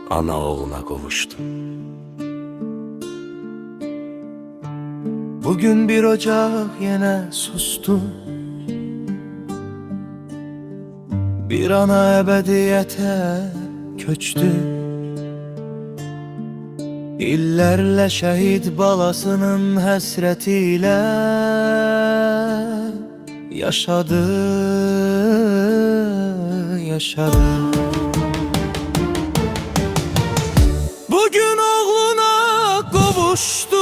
ana oğluna kavuştu. Bugün bir ocak yine sustu, bir ana ebediyete köçtü. İllerle şehit balasının həsretiyle yaşadı, yaşadı. Bugün oğluna kavuştu,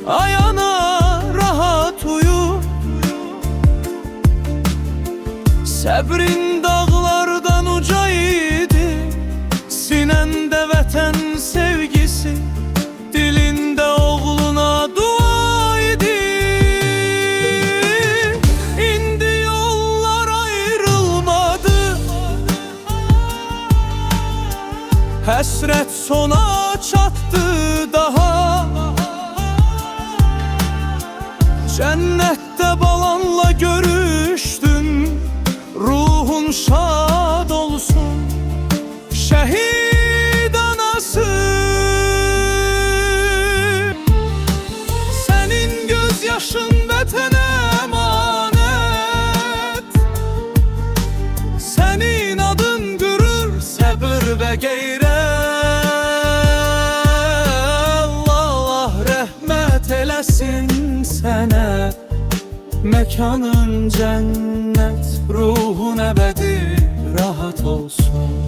ayağına rahat uyu. Səbrin dağlardan uca idi, sinende vətən sevgisi, dilinde oğluna dua idi. İndi yollar ayrılmadı, həsrət sona çatdı daha. Cennette balanla görüştün, ruhun şad olsun. Şehit anası, senin gözyaşın vətənə emanet. Senin adın gurur, sabır ve gayret. Allah rəhmət eləsin sənə, mekanın cennet, ruhun ebedi rahat olsun.